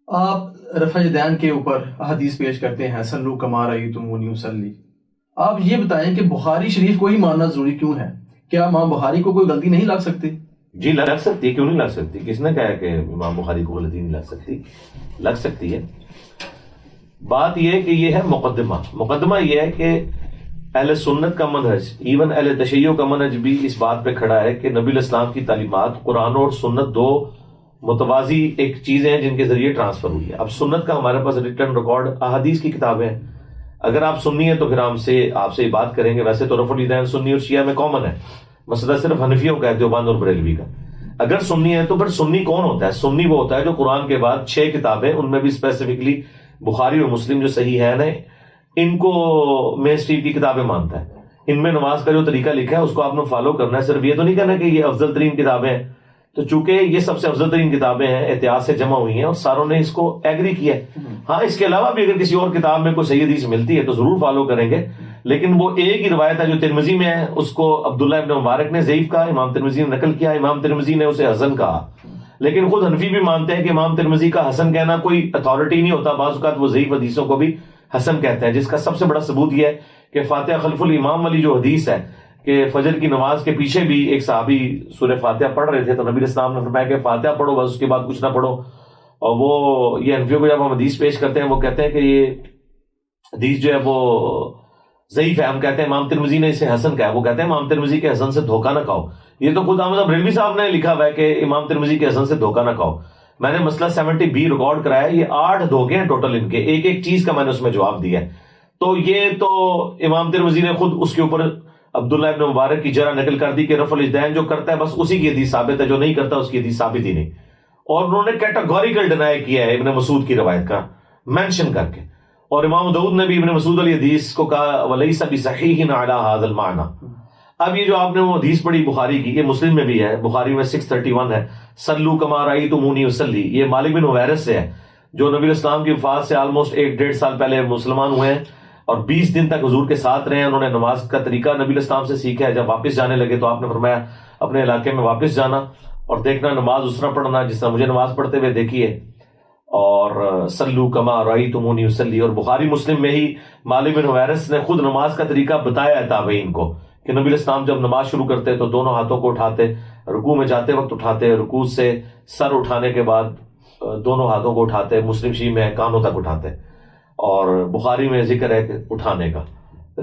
آپ رفع یدین کے اوپر حدیث پیش کرتے ہیں صلو کما رأیتمونی اصلی. آپ یہ بتائیں کہ بخاری شریف کو ہی ماننا ضروری کیوں ہے؟ کیا امام بخاری کو کوئی غلطی نہیں لگ سکتی؟ جی لگ سکتی ہے، کیوں نہیں لگ سکتی؟ کس نے کہا ہے کہ امام بخاری کو غلطی نہیں لگ سکتی؟ لگ سکتی ہے. بات یہ ہے کہ یہ ہے مقدمہ یہ ہے کہ اہل سنت کا منہج، ایون اہل تشیع کا منہج بھی اس بات پہ کھڑا ہے کہ نبی الاسلام کی تعلیمات قرآن اور سنت دو متوازی ایک چیزیں ہیں جن کے ذریعے ٹرانسفر ہوئی ہے. اب سنت کا ہمارے پاس ریٹن ریکارڈ احادیث کی کتابیں ہیں. اگر آپ سنی ہیں تو پھر آپ سے یہ بات کریں گے. ویسے تو رفع الیدین سنی اور شیعہ میں کامن ہے، مسئلہ صرف حنفیوں کا ہے، دیوبند اور بریلوی کا. اگر سنی ہے تو پھر سنی کون ہوتا ہے؟ سنی وہ ہوتا ہے جو قرآن کے بعد 6 کتابیں، ان میں بھی اسپیسیفکلی بخاری اور مسلم جو صحیح ہے نا، ان کو مین اسٹریم کی کتابیں مانتا ہے. ان میں نماز کا جو طریقہ لکھا ہے اس کو آپ نے فالو کرنا ہے. صرف یہ تو نہیں کہنا کہ یہ افضل ترین کتابیں ہیں. تو چونکہ یہ سب سے افضل ترین کتابیں ہیں، احتیاط سے جمع ہوئی ہیں اور ساروں نے اس کو ایگری کیا ہے. ہاں اس کے علاوہ بھی اگر کسی اور کتاب میں کوئی صحیح حدیث ملتی ہے تو ضرور فالو کریں گے، لیکن وہ ایک ہی روایت ہے جو ترمذی میں ہے، اس کو عبداللہ ابن مبارک نے ضعیف کہا، امام ترمذی نے نقل کیا، امام ترمذی نے اسے حسن کہا. لیکن خود حنفی بھی مانتے ہیں کہ امام ترمذی کا حسن کہنا کوئی اتھارٹی نہیں ہوتا، بعض اوقات وہ ضعیف حدیثوں کو بھی حسن کہتے ہیں. جس کا سب سے بڑا ثبوت یہ ہے کہ فاتحہ خلف الامام والی جو حدیث ہے کہ فجر کی نماز کے پیچھے بھی ایک صحابی سورہ فاتحہ پڑھ رہے تھے تو نبی اسلام نے فرمایا کہ فاتحہ پڑھو بس، اس کے بعد کچھ نہ پڑھو. اور وہ یہ حنفیوں کو جب ہم حدیث پیش کرتے ہیں وہ کہتے ہیں کہ یہ حدیث جو ہے وہ ضعیف ہے. ہم کہتے ہیں امام ترمذی نے اسے حسن کہا، وہ کہتے ہیں امام ترمذی کے حسن سے دھوکہ نہ کھاؤ. یہ تو خود احمد بریلوی صاحب نے لکھا ہوا ہے کہ امام ترمذی کے حسن سے دھوکہ نہ کھاؤ. میں نے مسئلہ 70B ریکارڈ کرایا، یہ 8 دھوکے ہیں ٹوٹل ان کے، ایک ایک چیز کا میں نے اس میں جواب دیا ہے. تو یہ تو امام ترمذی نے خود اس کے اوپر عبداللہ ابن مبارک کی جرح نقل کر دی کہ رفع الیدین جو کرتا ہے بس اسی کی حدیث ثابت ہے، جو نہیں کرتا اس کی حدیث ثابت ہی نہیں. اور انہوں نے کیٹاگوریکل ڈینائی کیا ہے ابن مسعود کی روایت کا مینشن کر کے. اور امام داؤد نے بھی ابن مسعود والی حدیث کو کہا وَلَيْسَ بِصَحِيحٍ عَلَى هَذَا الْمَعْنَى. اب یہ جو آپ نے وہ حدیث پڑھی بخاری کی، یہ مسلم میں بھی ہے، بخاری میں 631 ہے، سلو کما رأیتمونی اصلی. یہ مالک بن حویرث سے ہے جو نبی اسلام کی وفات سے آلموسٹ 1-1.5 سال پہلے مسلمان ہوئے ہیں اور 20 دن تک حضور کے ساتھ رہے ہیں. انہوں نے نماز کا طریقہ نبی اسلام سے سیکھا ہے. جب واپس جانے لگے تو آپ نے فرمایا اپنے علاقے میں واپس جانا اور دیکھنا نماز اس طرح پڑھنا جس طرح مجھے نماز پڑھتے ہوئے دیکھیے، اور سلو کما رأیتمونی اصلی. اور بخاری مسلم میں ہی مالک بن حویرث نے خود نماز کا طریقہ بتایا ہے تابعین کو کہ نبی اسلام جب نماز شروع کرتے تو دونوں ہاتھوں کو اٹھاتے، رکوع میں جاتے وقت اٹھاتے، رکوع سے سر اٹھانے کے بعد دونوں ہاتھوں کو اٹھاتے، مسلم شریف میں کانوں تک اٹھاتے، اور بخاری میں ذکر ہے کہ اٹھانے کا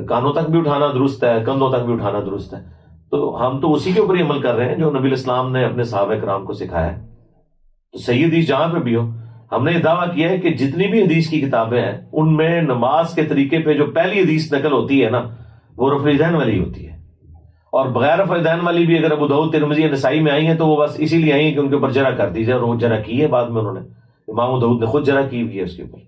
کانوں تک بھی اٹھانا درست ہے، کندھوں تک بھی اٹھانا درست ہے. تو ہم تو اسی کے اوپر ہی عمل کر رہے ہیں جو نبی اسلام نے اپنے صحابہ کرام کو سکھایا ہے. تو صحیح حدیث جہاں پہ بھی ہو، ہم نے یہ دعویٰ کیا ہے کہ جتنی بھی حدیث کی کتابیں ہیں ان میں نماز کے طریقے پہ جو پہلی حدیث نقل ہوتی ہے نا وہ رفع الیدین والی ہوتی ہے. اور بغیر رفع الیدین والی بھی اگر ابو داؤد ترمذی نسائی میں آئی ہیں تو وہ بس اسی لیے آئی ہیں کہ ان کے اوپر جرح کر دی جائے، اور وہ جرح کی ہے بعد میں انہوں نے، امام ابو داؤد نے خود جرح کی ہوئی ہے اس کے اوپر.